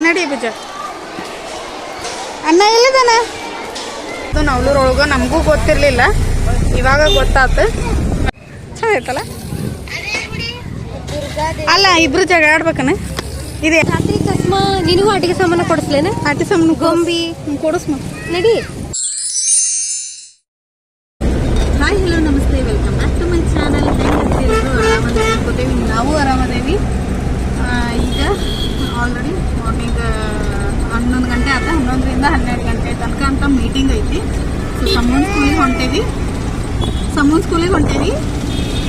ನಡಿ ಬುಜ ಅಣ್ಣ ಎಲ್ಲಿದಾನ ಅದು ನವಲೂರೊಳಗೆ ನಮಗೂ ಗೊತ್ತಿರಲಿಲ್ಲ, ಇವಾಗ ಗೊತ್ತಾತು. ಚೆನ್ನಾಗೈತಲ್ಲ. ಅಲ್ಲ ಇಬ್ರು ಜಗಳ ಆಡ್ಬೇಕನ ಇದೆ. ಚಸ್ಮಾ ನಿನಗೂ ಆಟಿಕೆ ಸಾಮಾನು ಕೊಡಿಸ್ಲೇನ? ಆಟಿ ಸಾಮಾನು ಗೊಂಬಿ ಕೊಡಿಸ್ಮ ನಡಿ. ಹಾಯ್ ಹಲೋ ನಮಸ್ತೆ, welcome back to my channel. ಹೆಂಗಿರ್ತೀರು? ಆರಾಮದೇ ಅನ್ಕೋತೀವಿ, ನಾವು ಆರಾಮದೇವಿ. ಈಗ ಆಲ್ರೆಡಿ ಮಾರ್ನಿಂಗ್ 11 ಗಂಟೆ ಆತ. 11ರಿಂದ 12 ಗಂಟೆ ತನಕ ಅಂತ ಮೀಟಿಂಗ್ ಐತಿ. ಸೊ ಸಮೂನ್ ಸ್ಕೂಲಿಗೆ ಹೊಂಟೇವಿ,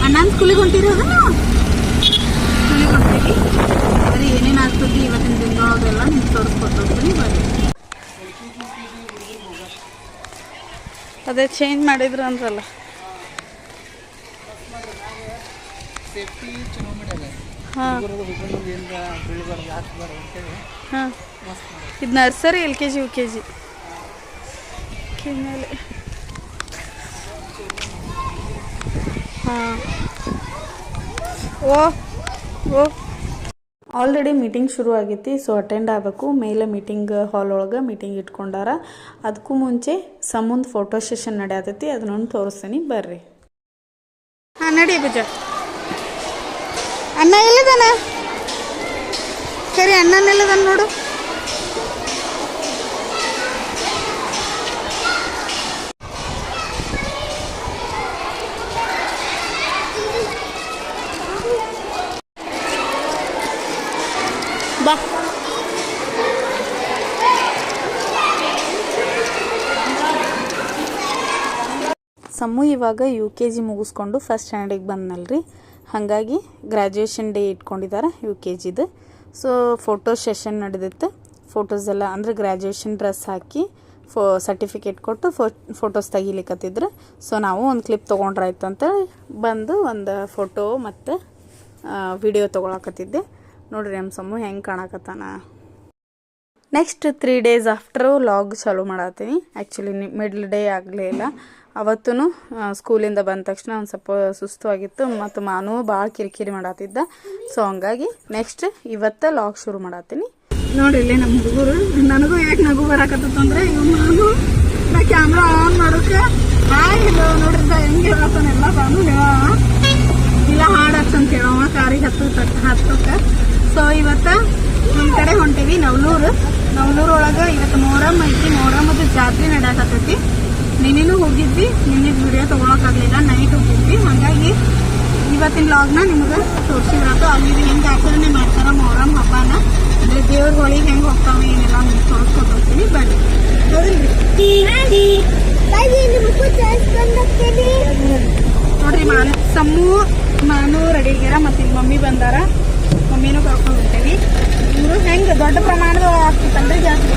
ಅಣ್ಣನ ಸ್ಕೂಲಿಗೆ ಹೊಂಟಿರಿ. ಅದ ನಾವು ಸ್ಕೂಲಿಗೆ ಹೊಂಟೇವಿ. ಬರೀ ಏನೇನು ಆಗ್ತದೆ ಇವತ್ತಿನ ದಿನದೊಳಗೆಲ್ಲ ನಿಮ್ಗೆ ತೋರಿಸ್ಕೊಡ್ತೀನಿ ಬರ್ರಿ. ಅದೇ ಚೇಂಜ್ ಮಾಡಿದ್ರು ಅಂದ್ರಲ್ಲ. ಹಾಂ ಹಾಂ, ಇದು ನರ್ಸರಿ, LKG UKG ಮೇಲೆ. ಹಾಂ ಓ ಓ ಆಲ್ರೆಡಿ ಮೀಟಿಂಗ್ ಶುರು ಆಗೈತಿ. ಸೊ ಅಟೆಂಡ್ ಆಗಬೇಕು. ಮೇಲೆ ಮೀಟಿಂಗ್ ಹಾಲ್ ಒಳಗೆ ಮೀಟಿಂಗ್ ಇಟ್ಕೊಂಡಾರ. ಅದಕ್ಕೂ ಮುಂಚೆ ಸಮುಂದ್ ಫೋಟೋ ಸೆಷನ್ ನಡೆಯತೈತಿ, ಅದನ್ನೊಂದು ತೋರಿಸ್ತೀನಿ ಬರ್ರಿ. ಹಾಂ ನಡಿ ಬುಜ. ಅಣ್ಣ ಎಲ್ಲಿದಾನ? ಸರಿ ಅಣ್ಣನೆಲ್ಲದಾನ ನೋಡು. ಬಾ. ಸಮು ಇವಾಗ UKG ಮುಗಿಸ್ಕೊಂಡು ಫಸ್ಟ್ ಸ್ಟ್ಯಾಂಡರ್ಡಿಗೆ ಬಂದನಲ್ರಿ, ಹಾಗಾಗಿ ಗ್ರ್ಯಾಜುಯೇಷನ್ ಡೇ ಇಟ್ಕೊಂಡಿದ್ದಾರೆ UKGದು. ಸೊ ಫೋಟೋ ಸೆಷನ್ ನಡೆದಿತ್ತು. ಫೋಟೋಸ್ ಎಲ್ಲ ಅಂದರೆ ಗ್ರ್ಯಾಜುಯೇಷನ್ ಡ್ರೆಸ್ ಹಾಕಿ ಸರ್ಟಿಫಿಕೇಟ್ ಕೊಟ್ಟು ಫೋಟೋಸ್ ತೆಗಿಲಿಕ್ಕತ್ತಿದ್ರು. ಸೊ ನಾವು ಒಂದು ಕ್ಲಿಪ್ ತೊಗೊಂಡ್ರಾಯ್ತಂತ ಬಂದು ಒಂದು ಫೋಟೋ ಮತ್ತು ವಿಡಿಯೋ ತೊಗೊಳಕತ್ತಿದ್ದೆ. ನೋಡ್ರಿ ನಮ್ಮ ಸಮು ಹೆಂಗೆ ಕಾಣಕತ್ತಾನ. ನೆಕ್ಸ್ಟ್ 3 days ಆಫ್ಟರು ಲಾಗ್ ಚಾಲೂ ಮಾಡತ್ತೀನಿ. ಆ್ಯಕ್ಚುಲಿ ಮಿಡ್ಲ್ ಡೇ ಆಗಲೇ ಇಲ್ಲ. ಅವತ್ತೂ ಸ್ಕೂಲಿಂದ ಬಂದ ತಕ್ಷಣ ಒಂದು ಸ್ವಲ್ಪ ಸುಸ್ತು ಆಗಿತ್ತು ಮತ್ತು ಮಾನು ಭಾಳ ಕಿರಿಕಿರಿ ಮಾಡತ್ತಿದ್ದ. ಸೊ ಹಂಗಾಗಿ ನೆಕ್ಸ್ಟ್ ಇವತ್ತು ಲಾಗ್ ಶುರು ಮಾಡತ್ತೀನಿ. ನೋಡ್ರಿ ಇಲ್ಲಿ ನಮ್ಮ ಹುಡುಗರು. ನನಗೂ ಯಾಕೆ ನಗು ಬರಾಕತ್ತಂದ್ರೆ ನಾನು ಕ್ಯಾಮ್ರಾ ಆನ್ ಮಾಡೋಕೆ ಹಾಯ್ ಹಲೋ ನೋಡ್ರಿ ಹೆಂಗೆ ಹೇಳತ್ತಾನೆಲ್ಲ ಬಾನು ಇಲ್ಲ ಹಾಡು ಹಚ್ಚಂತ ಹೇಳವ ಕಾರಿಗೆ ಹತ್ತಕ್ಕೆ. ಸೊ ಇವತ್ತು ನಮ್ಮ ಕಡೆ ಹೊಂಟೀವಿ ನವಲೂರೊಳಗೆ. ಇವತ್ತು ಮೊಹರಂ ಐತಿ. ಮೊಹರಮ್ಮದು ಜಾತ್ರೆ ನಡೆಯಕತ್ತೈತಿ. ನಿನ್ನೆನೂ ಹೋಗಿದ್ವಿ, ನಿನ್ನೆದು ವಿಡಿಯೋ ತೊಗೊಳಕ್ಕಾಗಲಿಲ್ಲ, ನೈಟ್ ಹೋಗಿದ್ವಿ. ಹಾಗಾಗಿ ಇವತ್ತಿನ ಲಾಗ್ನ ನಿಮ್ಗೆ ತೋರಿಸಿದ್ರಾತು. ಅಲ್ಲಿ ಹೆಂಗೆ ಆಚರಣೆ ಮಾಡ್ತಾರ ಮೊಹರಂ ಹಬ್ಬನ, ಅಂದರೆ ದೇವ್ರ ಹೊಳಿಗೆ ಹೆಂಗೆ ಹೋಗ್ತಾವೆ ಏನೆಲ್ಲ ನಿಮ್ಗೆ ತೋರಿಸ್ಕೊಟ್ಟಿರ್ತೀನಿ ಬನ್ನಿ. ನೋಡ್ರಿ ಮಾನು ರೆಡಿ ಆಗ್ಯಾರ. ಮತ್ತು ಇಲ್ಲಿ ಮಮ್ಮಿ ಬಂದಾರ, ಮಮ್ಮಿನೂ ಕರ್ಕೊಂಡು ಹೋಗ್ತೇವಿ. ಇವರು ಹೆಂಗೆ ದೊಡ್ಡ ಪ್ರಮಾಣದ ಆಗ್ತಿತ್ತಂದ್ರೆ ಜಾಸ್ತಿ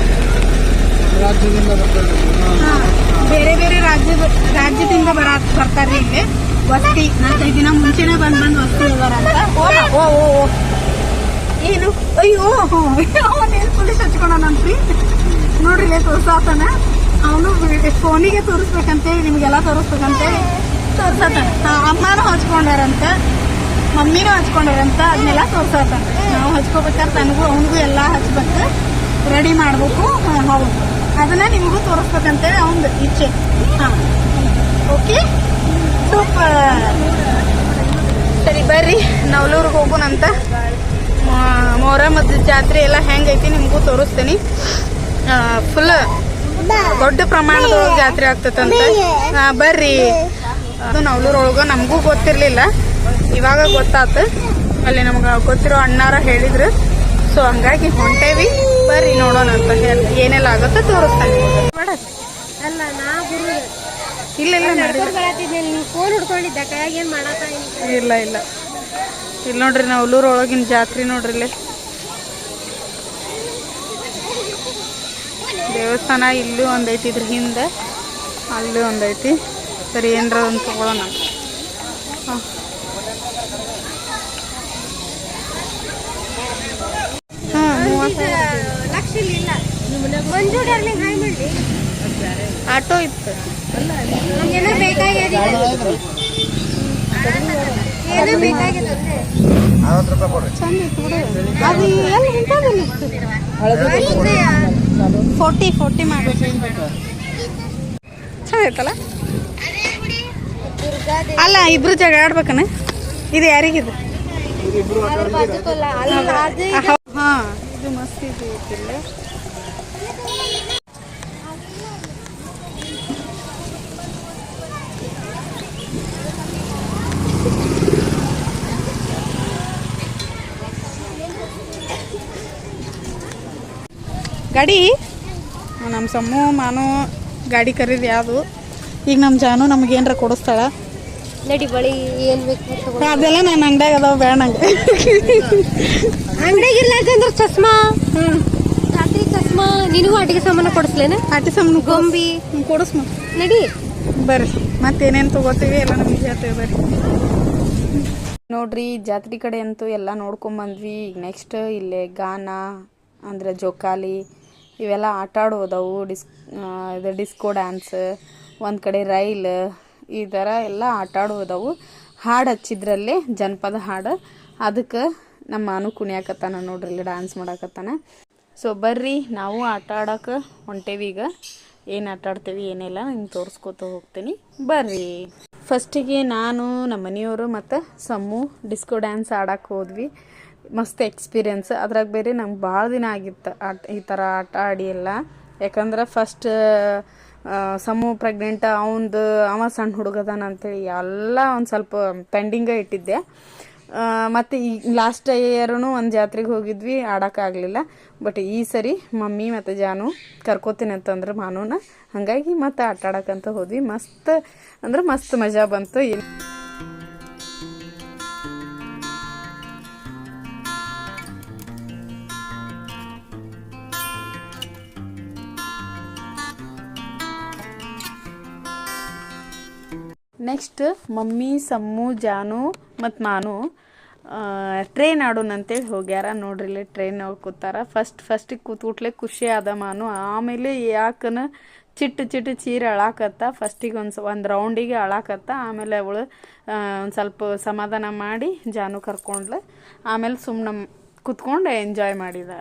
ಬೇರೆ ಬೇರೆ ರಾಜ್ಯದಿಂದ ಬರ್ತಾರ್ರಿ ಇಲ್ಲಿ ವಸ್ತಿ. 4-5 ದಿನ ಮುಂಚೆನೆ ಬಂದು ವಸ್ತಿ ಹೋಗಾರ ಅಂತ. ಓ ಏನು ಅಯ್ಯೋ ಅವನೇನು ಪೊಲೀಸ್ ಹಚ್ಕೊಳನಂತ್ರಿ. ನೋಡ್ರಿ ಇಲ್ಲೇ ತೋರ್ಸಾತಾನ. ಅವನು ಫೋನಿಗೆ ತೋರಿಸ್ಬೇಕಂತೇಳಿ, ನಿಮ್ಗೆಲ್ಲ ತೋರಿಸ್ಬೇಕಂತೇಳಿ ತೋರ್ಸಾತಾನ. ಅಮ್ಮನೂ ಹಚ್ಕೊಂಡಾರಂತ, ಮಮ್ಮಿನೂ ಹಚ್ಕೊಂಡಾರಂತ, ಅದನ್ನೆಲ್ಲ ತೋರ್ಸಾತಾನ. ನಾವು ಹಚ್ಕೋಬೇಕಾದ್ರೆ ನನಗೂ ಅವನಿಗೂ ಎಲ್ಲ ಹಚ್ಬೇಕು, ರೆಡಿ ಮಾಡ್ಬೇಕು. ಹೌದು, ಅದನ್ನ ನಿಮಗೂ ತೋರಿಸ್ಬೇಕಂತೇಳಿ ಅವನದು ಇಚ್ಛೆ. ಹಾಂ ಓಕೆ, ಸೂಪರ್. ಸರಿ ಬರ್ರಿ ನವಲೂರಿಗೆ ಹೋಗೋಣಂತ. ಮೊಹರಮ್ಮದ ಜಾತ್ರೆ ಎಲ್ಲ ಹೆಂಗೈತಿ ನಿಮಗೂ ತೋರಿಸ್ತೀನಿ. ಫುಲ್ ದೊಡ್ಡ ಪ್ರಮಾಣದ ಜಾತ್ರೆ ಆಗ್ತದಂತೆ. ಬರ್ರಿ. ಅದು ನವಲೂರೊಳಗೆ ನಮಗೂ ಗೊತ್ತಿರಲಿಲ್ಲ, ಇವಾಗ ಗೊತ್ತಾತು. ಅಲ್ಲಿ ನಮ್ಗೆ ಗೊತ್ತಿರೋ ಅಣ್ಣಾರ ಹೇಳಿದ್ರು. ಸೊ ಹಂಗಾಗಿ ಹೊಂಟೇವಿ. ಬರ್ರಿ ನೋಡೋಣ ಅಂತ ಏನೆಲ್ಲ ಆಗುತ್ತೋ ತೋರಿಸ್ತಾನೆ. ಇಲ್ಲ ಇಲ್ಲ ಇಲ್ಲ ಇಲ್ಲಿ ನೋಡ್ರಿ ನವಲೂರೊಳಗಿನ ಜಾತ್ರೆ ನೋಡ್ರಿ. ಇಲ್ಲಿ ದೇವಸ್ಥಾನ ಇಲ್ಲೂ ಒಂದೈತಿ, ಇದ್ರ ಹಿಂದೆ ಅಲ್ಲೂ ಒಂದೈತಿ. ಸರಿ ಏನರ ಒಂದು ತಗೊಳ್ಳೋಣ. ಹಾಂ ಆಟೋ ಇತ್ತು. ಚಂದ ಇತ್ತು ಬಿಡು. ಅದು ಎಲ್ಲಿ ಇಂಥದ್ದಲ್ಲಿ ಇತ್ತು 40 ಮಾಡಿ ಚೆನ್ನಾಗಿತ್ತಲ್ಲ. ಅಲ್ಲ ಇಬ್ರು ಜಗ ಆಡ್ಬೇಕನ. ಇದು ಯಾರಿಗಿದು? ಹಾ ಇದು ಮಸ್ತ್ ಇದೆಯಲ್ಲ. ಗಾಡಿ ನಮ್ಮ ಸಮ್ಮು ಮಾನು ಗಾಡಿ ಕರೀದು ಯಾವುದು. ಈಗ ನಮ್ಮ ಜಾನು ನಮ್ಗೆ ಏನಾರ ಕೊಡಿಸ್ತಾಳ. ನಡಿ ಬಳಿ ಏನ್ ಬೇಕು ಅದೆಲ್ಲ ನಾನು ಅಂಗಡಿಯಾಗ ಅದಾವ ಬೇಡ ನಂಗೆ. ಅಂಗಡಿಯಾಗ ಇರ್ಲಾರ್ದಂದ್ರೆ ಚಸ್ಮಾ ಜಾತ್ರೆ ಚಸ್ಮಾ ನಿನಗೂ ಆಟಿಕೆ ಸಾಮಾನು ಕೊಡಿಸ್ಲೇನ? ಆಟಿ ಸಾಮಾನು ಗೊಂಬಿ ಕೊಡಿಸ್ಮ ನಡಿ ಬರ್ರಿ. ಮತ್ತೇನೇನು ತಗೋತೀವಿ ಎಲ್ಲ ನಮಗೆ ಹೇಳ್ತೇವೆ ಬರ್ರಿ. ನೋಡ್ರಿ ಜಾತ್ರೆ ಕಡೆ ಅಂತೂ ಎಲ್ಲ ನೋಡ್ಕೊಂಬಂದ್ವಿ. ಈಗ ನೆಕ್ಸ್ಟ್ ಇಲ್ಲೇ ಗಾನ ಅಂದರೆ ಜೋಕಾಲಿ ಇವೆಲ್ಲ ಆಟ ಆಡೋದವು. ಇದು ಡಿಸ್ಕೋ ಡ್ಯಾನ್ಸ್, ಒಂದು ಕಡೆ ರೈಲ್, ಈ ಥರ ಎಲ್ಲ ಆಟ ಆಡೋದವು. ಹಾಡು ಹಚ್ಚಿದ್ರಲ್ಲೇ ಜನಪದ ಹಾಡು. ಅದಕ್ಕೆ ನಮ್ಮ ಮಾನು ಕುಣಿಯಾಕತ್ತಾನ ನೋಡ್ರಿ, ಇಲ್ಲಿ ಡ್ಯಾನ್ಸ್ ಮಾಡಾಕತ್ತಾನ. ಸೊ ಬರ್ರಿ ನಾವು ಆಟ ಆಡೋಕೆ ಹೊಂಟೇವಿ. ಈಗ ಏನು ಆಟ ಆಡ್ತೇವಿ ಏನೆಲ್ಲ ನಿಮ್ಗೆ ತೋರಿಸ್ಕೊತ ಹೋಗ್ತೀನಿ ಬರ್ರಿ. ಫಸ್ಟಿಗೆ ನಾನು ನಮ್ಮ ಮನೆಯವರು ಮತ್ತು ಸಮ್ಮು ಡಿಸ್ಕೋ ಡ್ಯಾನ್ಸ್ ಆಡಕ್ಕೆ ಹೋದ್ವಿ. ಮಸ್ತ್ ಎಕ್ಸ್ಪೀರಿಯನ್ಸ್. ಅದ್ರಾಗ ಬೇರೆ ನಂಗೆ ಭಾಳ ದಿನ ಆಗಿತ್ತು ಈ ಥರ ಆಟ ಆಡಿ ಎಲ್ಲ. ಯಾಕಂದ್ರೆ ಫಸ್ಟ್ ಸಮ್ಮು ಪ್ರೆಗ್ನೆಂಟ್, ಅವ ಸಣ್ಣ ಹುಡುಗದಾನ ಅಂತೇಳಿ ಎಲ್ಲ ಒಂದು ಸ್ವಲ್ಪ ಪೆಂಡಿಂಗೇ ಇಟ್ಟಿದ್ದೆ. ಮತ್ತು ಈ ಲಾಸ್ಟ್ ಇಯರೂ ಒಂದು ಜಾತ್ರೆಗೆ ಹೋಗಿದ್ವಿ, ಆಡೋಕ್ಕಾಗಲಿಲ್ಲ. ಬಟ್ ಈ ಸರಿ ಮಮ್ಮಿ ಮತ್ತು ಜಾನು ಕರ್ಕೋತೀನಿ ಅಂತಂದ್ರೆ ಮಾನೂನ, ಹಾಗಾಗಿ ಮತ್ತು ಆಟ ಆಡೋಕ್ಕಂತ ಹೋದ್ವಿ. ಮಸ್ತ್ ಅಂದ್ರೆ ಮಸ್ತ್ ಮಜಾ ಬಂತು. ನೆಕ್ಸ್ಟ್ ಮಮ್ಮಿ, ಸಮ್ಮು, ಜಾನು ಮತ್ತು ಮಾನು ಟ್ರೈನ್ ಆಡೋಣ ಅಂತೇಳಿ ಹೋಗ್ಯಾರ. ನೋಡ್ರಿ ಇಲ್ಲಿ ಟ್ರೈನ್ ಕೂತಾರ. ಫಸ್ಟಿಗೆ ಕೂತ್ಬಿಟ್ಲೆ ಖುಷಿ ಆದ ಮಾನು. ಆಮೇಲೆ ಯಾಕನ ಚಿಟ್ಟು ಚೀರ ಅಳಾಕತ್ತ. ಫಸ್ಟಿಗೆ ಒಂದು ರೌಂಡಿಗೆ ಅಳಾಕತ್ತ. ಆಮೇಲೆ ಅವಳು ಒಂದು ಸ್ವಲ್ಪ ಸಮಾಧಾನ ಮಾಡಿ ಜಾನು ಕರ್ಕೊಂಡ್ಲು. ಆಮೇಲೆ ಸುಮ್ಮನೆ ಕೂತ್ಕೊಂಡು ಎಂಜಾಯ್ ಮಾಡಿದ.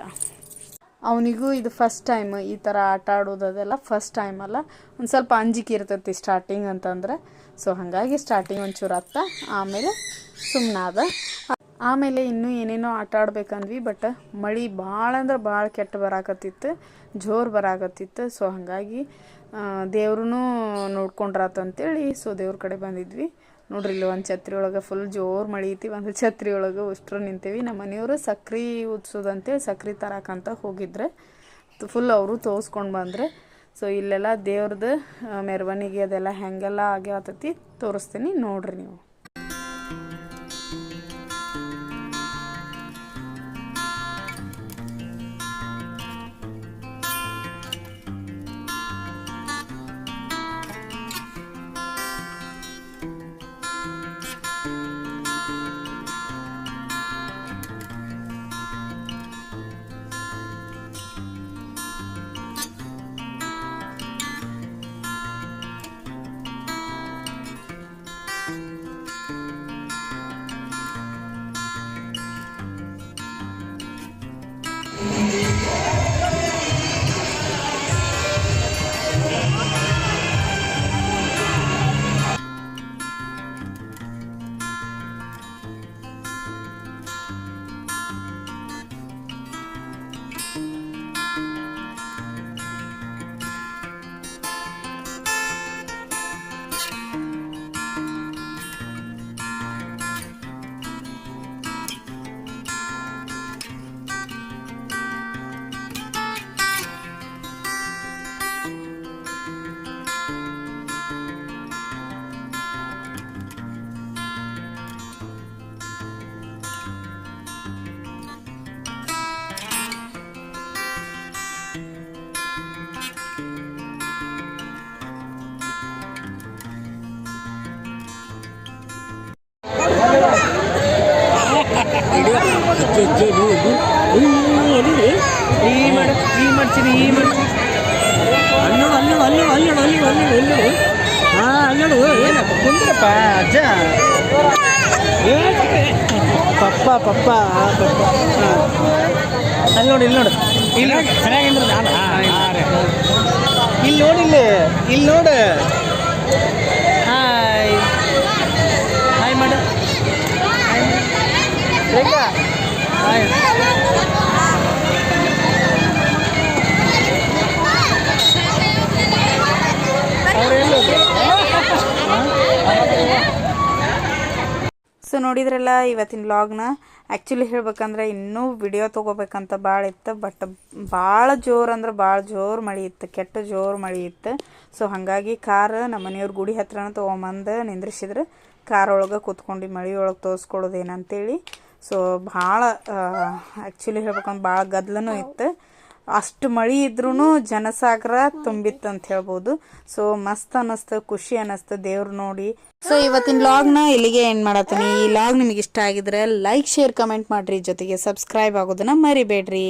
ಅವನಿಗೂ ಇದು ಫಸ್ಟ್ ಟೈಮ್ ಈ ಥರ ಆಟ ಆಡೋದೆಲ್ಲ ಫಸ್ಟ್ ಟೈಮ್ ಅಲ್ಲ. ಒಂದು ಸ್ವಲ್ಪ ಅಂಜಿಕೆ ಇರ್ತೈತಿ ಸ್ಟಾರ್ಟಿಂಗ್ ಅಂತಂದ್ರೆ. ಸೊ ಹಾಗಾಗಿ ಸ್ಟಾರ್ಟಿಂಗ್ ಒಂಚೂರು ಅತ್ತ, ಆಮೇಲೆ ಸುಮ್ಮನಾದ. ಆಮೇಲೆ ಇನ್ನೂ ಏನೇನೋ ಆಟ ಆಡ್ಬೇಕಂದ್ವಿ. ಬಟ್ ಮಳೆ ಭಾಳ ಅಂದ್ರೆ ಭಾಳ ಕೆಟ್ಟ ಬರಾಕತ್ತಿತ್ತು, ಜೋರು ಬರಾಕತ್ತಿತ್ತು. ಸೊ ಹಾಗಾಗಿ ದೇವ್ರೂ ನೋಡ್ಕೊಂಡ್ರಾತಂತೇಳಿ ಸೊ ದೇವ್ರ ಕಡೆ ಬಂದಿದ್ವಿ. ನೋಡ್ರಿ ಇಲ್ಲಿ ಒಂದು ಛತ್ರಿ ಒಳಗೆ ಫುಲ್ ಜೋರು ಮಳೆ ಐತಿ. ಒಂದು ಛತ್ರಿ ಒಳಗೆ ಉಷ್ಟ್ರು ನಿಂತೇವಿ. ನಮ್ಮ ಮನೆಯವರು ಸಕ್ರೆ ಉತ್ಸೋದಂತೇಳಿ ಸಕ್ರೆ ತರಕಂತ ಹೋಗಿದ್ರೆ ಫುಲ್ ಅವರು ತೋರಿಸ್ಕೊಂಡು ಬಂದರೆ. ಸೊ ಇಲ್ಲೆಲ್ಲ ದೇವ್ರದ್ದು ಮೆರವಣಿಗೆ ಅದೆಲ್ಲ ಹೆಂಗೆಲ್ಲ ಆಗ್ಯಾತತಿ ತೋರಿಸ್ತೀನಿ ನೋಡ್ರಿ ನೀವು. ಅಜ್ಜ ಪಪ್ಪ ಪಪ್ಪ ಪಪ್ಪ ಅಲ್ಲಿ ನೋಡಿ ಇಲ್ಲಿ ನೋಡು ಇಲ್ಲಿ ಚೆನ್ನಾಗಿ ಇಲ್ಲಿ ನೋಡಿ ಇಲ್ಲಿ ನೋಡು ಹಾಯ್ ಹಾಯ್ ಮಾಡು ಹಾಯ್ ಸೊ ನೋಡಿದ್ರಲ್ಲ ಇವತ್ತಿನ ವ್ಲಾಗ್ನ. ಆ್ಯಕ್ಚುಲಿ ಹೇಳ್ಬೇಕಂದ್ರೆ ಇನ್ನೂ ವಿಡಿಯೋ ತೊಗೋಬೇಕಂತ ಭಾಳ ಇತ್ತು, ಬಟ್ ಭಾಳ ಜೋರು ಅಂದ್ರೆ ಭಾಳ ಜೋರು ಮಳೆ ಇತ್ತು, ಕೆಟ್ಟ ಜೋರು ಮಳೆ ಇತ್ತು. ಸೊ ಹಾಗಾಗಿ ಕಾರ್ ನಮ್ಮ ಮನೆಯವ್ರ ಗುಡಿ ಹತ್ರನ ತೊಗೊಂಬಂದು ನಿಂದ್ರಿಸಿದ್ರು. ಕಾರ್ ಒಳಗೆ ಕೂತ್ಕೊಂಡು ಮಳೆ ಒಳಗೆ ತೋರಿಸ್ಕೊಡೋದೇನಂತೇಳಿ. ಸೊ ಭಾಳ ಆ್ಯಕ್ಚುಲಿ ಹೇಳ್ಬೇಕಂದ್ರೆ ಭಾಳ ಗದ್ದಲನೂ ಇತ್ತು. ಅಷ್ಟು ಮಳೆ ಇದ್ರೂ ಜನಸಾಗರ ತುಂಬಿತ್ತು ಅಂತ ಹೇಳ್ಬೋದು. ಸೊ ಮಸ್ತ್ ಅನ್ನಿಸ್ತು, ಖುಷಿ ಅನ್ನಿಸ್ತು ದೇವ್ರು ನೋಡಿ. ಸೊ ಇವತ್ತಿನ ವ್ಲಾಗ್ನ ಇಲ್ಲಿಗೆ ಎಂಡ್ ಮಾಡತ್ತೀನಿ. ಈ ವ್ಲಾಗ್ ನಿಮಗೆ ಇಷ್ಟ ಆಗಿದ್ರೆ ಲೈಕ್, ಶೇರ್, ಕಮೆಂಟ್ ಮಾಡಿರಿ. ಜೊತೆಗೆ ಸಬ್ಸ್ಕ್ರೈಬ್ ಆಗೋದನ್ನ ಮರಿಬೇಡ್ರಿ.